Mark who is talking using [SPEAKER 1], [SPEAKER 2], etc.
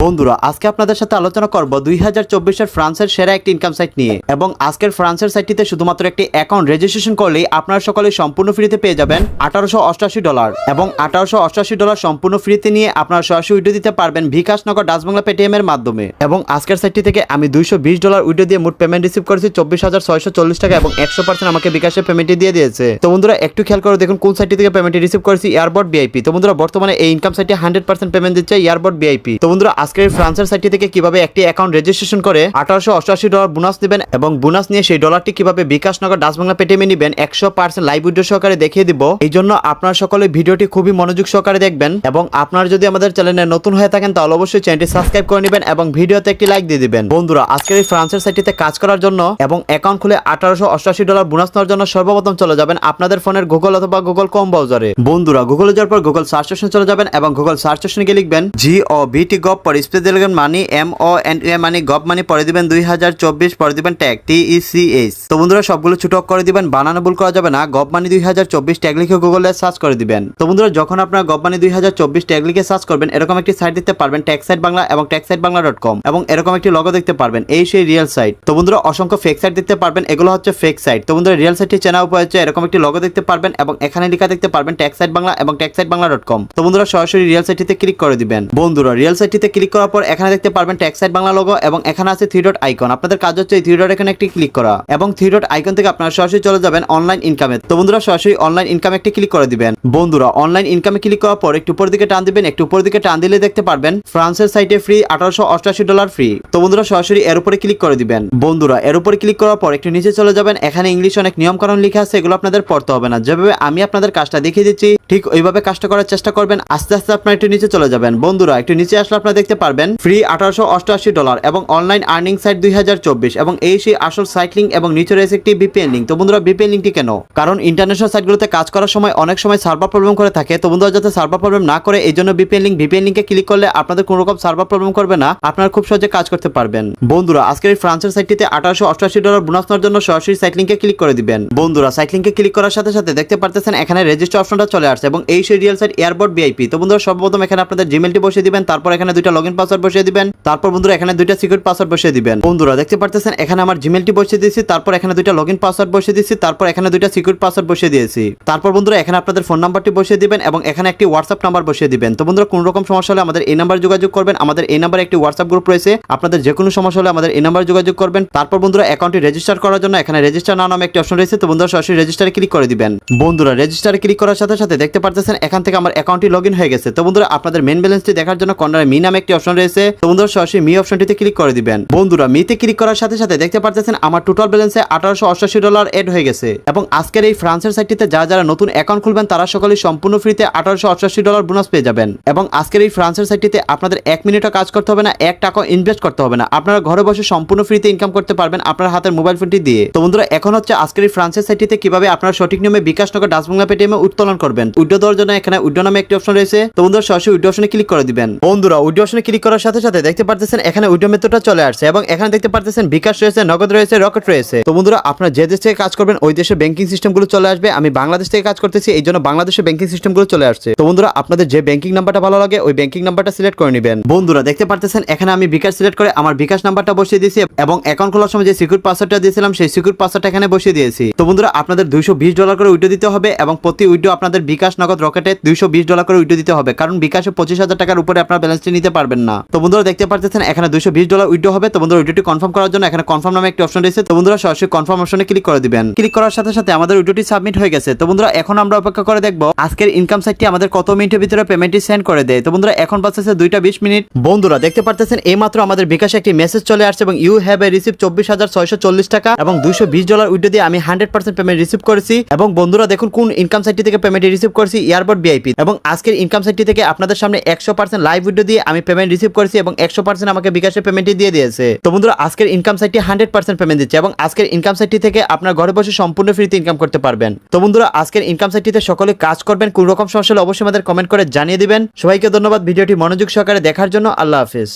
[SPEAKER 1] বন্ধুরা আজকে আপনাদের সাথে আলোচনা করব 2024 এর ফ্রান্সের সেরা একটি ইনকাম সাইট নিয়ে। এবং আজকের ফ্রান্সের সাইটটিতে শুধুমাত্র একটি অ্যাকাউন্ট রেজিস্ট্রেশন করলেই আপনারা সকলে সম্পূর্ণ ফ্রিতে পেয়ে যাবেন $1888 এবং $1888 সম্পূর্ণ ফ্রিতে নিয়ে আপনারা সরাসরি উইড্রো দিতে পারবেন বিকাশ নগদ ডাচ বাংলা পেটিএম এর মাধ্যমে। এবং আজকের সাইটটি থেকে আমি $220 উইড্রো দিয়ে মোট পেমেন্ট রিসিভ করেছি 24,640 টাকা এবং 100% আমাকে বিকাশে পেমেন্টটি দিয়ে দিয়েছে। তো বন্ধুরা একটু খেয়াল করে দেখুন কোন সাইটটি থেকে পেমেন্টটি রিসিভ করেছি, এয়ারবট ভিআইপি। তো বন্ধুরা বর্তমানে এই ইনকাম সাইটটি 100% পেমেন্ট দিচ্ছে এয়ারবট ভিআইপি। তো বন্ধুরা আজকের ফ্রান্সের সাইটটি থেকে কিভাবে একটি অ্যাকাউন্ট রেজিস্ট্রেশন করে $1888 বোনাস নেবেন এবং বোনাস নিয়ে সেই ডলারটি কিভাবে বিকাশ নগদ ডাচ বাংলা পেটিএমে নেবেন 100% লাইভ উইড্রো সহকারে দেখিয়ে দিব। এই জন্য আপনারা সকলে ভিডিওটি খুবই মনোযোগ সহকারে দেখবেন এবং আপনারা যদি আমাদের চ্যানেলে নতুন হয়ে থাকেন তাহলে অবশ্যই চ্যানেলটি সাবস্ক্রাইব করে নেবেন এবং ভিডিওতে একটি লাইক দিয়ে দিবেন। বন্ধুরা আজকের এই ফ্রান্সের সাইটটিতে কাজ করার জন্য এবং অ্যাকাউন্ট খুলে $1888 বোনাস নেওয়ার জন্য সর্বপ্রথম চলে যাবেন আপনাদের ফোনের গুগল অথবা গুগল ক্রোম ব্রাউজারে। বন্ধুরা গুগলে যাওয়ার পর গুগল সার্চ অপশনে চলে যাবেন এবং গুগল সার্চ অপশনে গিয়ে লিখবেন GOBT গভ পরে স্পেস দিয়ে লিখবেন মানি MONE মানি গভ মানি পরে দিবেন 2024 পরে দিবেন ট্যাগ TECH। তো বন্ধুরা সবগুলো ছোট করে দিবেন, বানানো ভুল করা যাবে না। গভ মানি 2024 ট্যাগ লিখে গুগলে সার্চ করে দিবেন। তো বন্ধুরা যখন আপনারা গভ মানি 2024 ট্যাগ লিখে সার্চ করবেন এরকম একটি সাইট দেখতে পারবেন ট্যাক্স সাইট বাংলা এবং taxsitebangla.com এবং এরকম একটি লোগো দেখতে পারবেন, এই সেই রিয়েল সাইট। তো বন্ধুরা অসংখ্য ফেক সাইট দেখতে পারবেন, এগুলো হচ্ছে ফেক সাইট। তো বন্ধুরা রিয়েল সাইটটি চেনা উপায় হচ্ছে এরকম একটি লোগো দেখতে পারবেন এবং এখানে লেখা দেখতে পারবেন ট্যাক্স সাইট বাংলা এবং taxsitebangla.com। তো বন্ধুরা সরাসরি রিয়েল সাইটটিতে ক্লিক করে দিবেন। বন্ধুরা রিয়েল সাইটটিতে ক্লিক করার পর এখানে দেখতে পারবেন ট্যাক্স সাইট বাংলা লোগো এবং এখানে আছে 3 ডট আইকন। আপনাদের কাজ হচ্ছে এই 3 ডট এখানে একটি ক্লিক করা এবং 3 ডট আইকন থেকে আপনারা সরাসরি চলে যাবেন অনলাইন ইনকামে। তো বন্ধুরা সরাসরি অনলাইন ইনকামে একটি ক্লিক করে দিবেন। বন্ধুরা অনলাইন ইনকামে ক্লিক করার পর একটু উপর দিকে টান দিবেন, একটু উপর দিকে টান দিলে দেখতে পারবেন ফ্রান্সের সাইটে ফ্রি $1888 ফ্রি। তো বন্ধুরা সরাসরি এর উপরে ক্লিক করে দিবেন। বন্ধুরা এর উপরে ক্লিক করার পর একটু নিচে চলে যাবেন, এখানে ইংলিশ অনেক নিয়ম কানুন লেখা আছে, এগুলো আপনাদের পড়তে হবে না। যেভাবে আমি আপনাদের কাজটা দেখিয়ে দিচ্ছি ঠিক ওইভাবে কাজটা করার চেষ্টা করবেন। আস্তে আস্তে আপনারা একটু নিচে চলে যাবেন। বন্ধুরা একটু নিচে আসলে আপনারা দেখতে পারবেন ফ্রি $1888 এবং অনলাইন আর্নিং সাইট 2024 এবং এই সেই আসল সাইট লিঙ্ক এবং নিচে রয়েছে একটি VPN লিঙ্ক। তো বন্ধুরা VPN লিঙ্কটি কেন? কারণ ইন্টারন্যাশনাল সাইটগুলোতে কাজ করার সময় অনেক সময় সার্ভার প্রবলেম করে থাকে। তো বন্ধুরা যাতে সার্ভার প্রবলেম না করে এই জন্য VPN লিঙ্কে ক্লিক করলে আপনাদের কোনো রকম সার্ভার প্রবলেম করবে না, আপনারা খুব সহজে কাজ করতে পারবেন। বন্ধুরা আজকের এই ফ্রান্সের সাইটটিতে $1888 বোনাস নেওয়ার জন্য সরাসরি সাইট লিঙ্কে ক্লিক করে দিবেন। বন্ধুরা সাইট লিঙ্কে ক্লিক করার সাথে সাথে দেখতে পারতেছেন এখানে রেজিস্টার অপশনটা চলে আসছে এবং এই সেই রিয়েল সাইট এয়ারবট ভিআইপি। তো বন্ধুরা সর্বপ্রথম এখানে আপনাদের জিমেইলটি বসিয়ে দিবেন, তারপর এখানে দুইটা লগইন পাসওয়ার্ড বসিয়ে দিবেন, তারপর বন্ধুরা এখানে দুইটা সিকিউরিটি পাসওয়ার্ড বসিয়ে দিবেন। বন্ধুরা দেখতে পারতেছেন এখানে আমার জিমেইলটি বসিয়ে দিয়েছি, তারপর এখানে দুইটা লগইন পাসওয়ার্ড বসিয়ে দিয়েছি, তারপর এখানে দুইটা সিকিউরিটি পাসওয়ার্ড বসিয়ে দিয়েছি। তারপর বন্ধুরা এখানে আপনাদের ফোন নাম্বারটি বসিয়ে দিবেন এবং এখানে একটি হোয়াটসঅ্যাপ নাম্বার বসিয়ে দিবেন। তো বন্ধুরা কোনো রকম সমস্যা হলে আমাদের এই নাম্বারে যোগাযোগ করবেন, আমাদের এই নাম্বারে একটি হোয়াটসঅ্যাপ গ্রুপ রয়েছে, আপনাদের যে কোনো সমস্যা হলে আমাদের এই নাম্বারে যোগাযোগ করবেন। তারপর বন্ধুরা অ্যাকাউন্টটি রেজিস্টার করার জন্য এখানে রেজিস্টার নাও নামে একটি অপশন রয়েছে। তো বন্ধুরা সরাসরি রেজিস্টারে ক্লিক করে দিবেন। বন্ধুরা রেজিস্টারে ক্লিক করার সাথে সাথে দেখতে পারতেছেন এখান থেকে আমার অ্যাকাউন্টটি লগইন হয়ে গেছে। তো বন্ধুরা আপনাদের মেইন ব্যালেন্সটি দেখার জন্য কর্নারে মি নামে একটি অপশন রয়েছে। তো বন্ধুরা সরাসরি মি অপশনটিতে ক্লিক করে দিবেন। বন্ধুরা মিতে ক্লিক করার সাথে সাথে দেখতে পারতেছেন আমার টোটাল ব্যালেন্সে $1888 এড হয়ে গেছে। এবং আজকের এই ফ্রান্সের সাইটটিতে যারা নতুন অ্যাকাউন্ট খুলবেন তারা সকলেই সম্পূর্ণ ফ্রিতে $1888 বোনাস পেয়ে যাবেন। এবং আজকের এই ফ্রান্সের সাইটটিতে আপনাদের 1 মিনিটও কাজ করতে হবে না, 1 টাকাও ইনভেস্ট করতে হবে না, আপনারা ঘরে বসে সম্পূর্ণ ফ্রিতে ইনকাম করতে পারবেন আপনার হাতের মোবাইল ফোনটি দিয়ে। তো বন্ধুরা এখন হচ্ছে আজকের এই ফ্রান্সের সাইটটিতে কিভাবে আপনারা সঠিক নিয়মে বিকাশ নগদ ডাচ বাংলা পেটিএমে উত্তোলন করবেন। উইড্রো দেওয়ার জন্য এখানে উইড্রো নামে একটি অপশন রয়েছে। তো বন্ধুরা সরাসরি উইড্রো অপশনে ক্লিক করে দিবেন। বন্ধুরা উইড্রো অপশনে ক্লিক করার সাথে সাথে দেখতে পারতেছেন এখানে উইড্রো মেথডটা চলে আসছে এবং এখানে দেখতে পারতেছেন বিকাশ রয়েছে, নগদ রয়েছে, রকেট রয়েছে। তো বন্ধুরা আপনারা যে দেশ থেকে কাজ করবেন ওই দেশের ব্যাংকিং সিস্টেমগুলো চলে আসবে। আমি বাংলাদেশ থেকে কাজ করতেছি এই জন্য বাংলাদেশের ব্যাংকিং সিস্টেমগুলো চলে আসছে। তো বন্ধুরা আপনাদের যে ব্যাংকিং নাম্বারটা ভালো লাগে ওই ব্যাংকিং নাম্বারটা সিলেক্ট করে নেবেন। বন্ধুরা দেখতে পারতেছেন এখানে আমি বিকাশ সিলেক্ট করে আমার বিকাশ নাম্বারটা বসিয়ে দিয়েছি এবং অ্যাকাউন্ট খোলার সময় যে সিকিউর পাসওয়ার্ডটা দিয়েছিলাম সেই সিকিউর পাসওয়ার্ডটা এখানে বসিয়ে দিয়েছি। তো বন্ধুরা আপনাদের $220 করে উইড্রো দিতে হবে এবং প্রতি উইড্রো আপনাদের বিকাশ নগদ রকেটে $220 করে উইড্রো দিতে হবে, কারণ বিকাশে 25,000 টাকার উপরে আপনার ব্যালেন্সটি নিতে পারবেন না। তো বন্ধুরা দেখতে পারতেছেন এখানে $220 উইড্রো হবে। তো বন্ধুরা উইড্রোটি কনফার্ম করার জন্য এখানে কনফার্ম নামে একটি অপশন রয়েছে। তো বন্ধুরা সরাসরি কনফার্ম অপশনে ক্লিক করে দিবেন। ক্লিক করার সাথে সাথে আমাদের উইড্রোটি সাবমিট হয়ে গেছে। তো বন্ধুরা এখন আমরা অপেক্ষা করে দেখব আজকের ইনকাম সাইটটি আমাদের কত মিনিটের ভিতরে পেমেন্টটি সেন্ড করে দেয়। তো বন্ধুরা এখন বাজছে 2টা 20 মিনিট। বন্ধুরা দেখতে পারতেছেন এইমাত্র আমাদের বিকাশে একটি মেসেজ চলে আসছে এবং ইউ হ্যাভ এ রিসিভ 24,640 টাকা এবং $220 উইড্রো দিয়ে আমি 100% পেমেন্ট রিসিভ করেছি। এবং বন্ধুরা দেখুন কোন ইনকাম সাইটটি থেকে পেমেন্ট রিসিভ করেছি, এয়ারবট ভিআইপি। এবং আজকের ইনকাম সাইটটি থেকে আপনাদের সামনে 100% লাইভ উইড্রো দিয়ে আমি পেমেন্ট রিসিভ করেছি এবং 100% আমাকে বিকাশে পেমেন্টটি দিয়ে দিয়েছে। তো বন্ধুরা আজকের ইনকাম সাইটটি 100% পেমেন্ট দিচ্ছে এবং আজকের ইনকাম সাইটটি থেকে আপনার ঘরে বসে সম্পূর্ণ ফ্রিতে ইনকাম করতে পারবেন। তো বন্ধুরা আজকের ইনকাম সাইটটিতে সকলে কাজ করবেন, কোন রকম সমস্যা হলে অবশ্যই আমাদের কমেন্ট করে জানিয়ে দিবেন। সবাইকে ধন্যবাদ ভিডিওটি মনোযোগ সহকারে দেখার জন্য। আল্লাহ হাফেজ।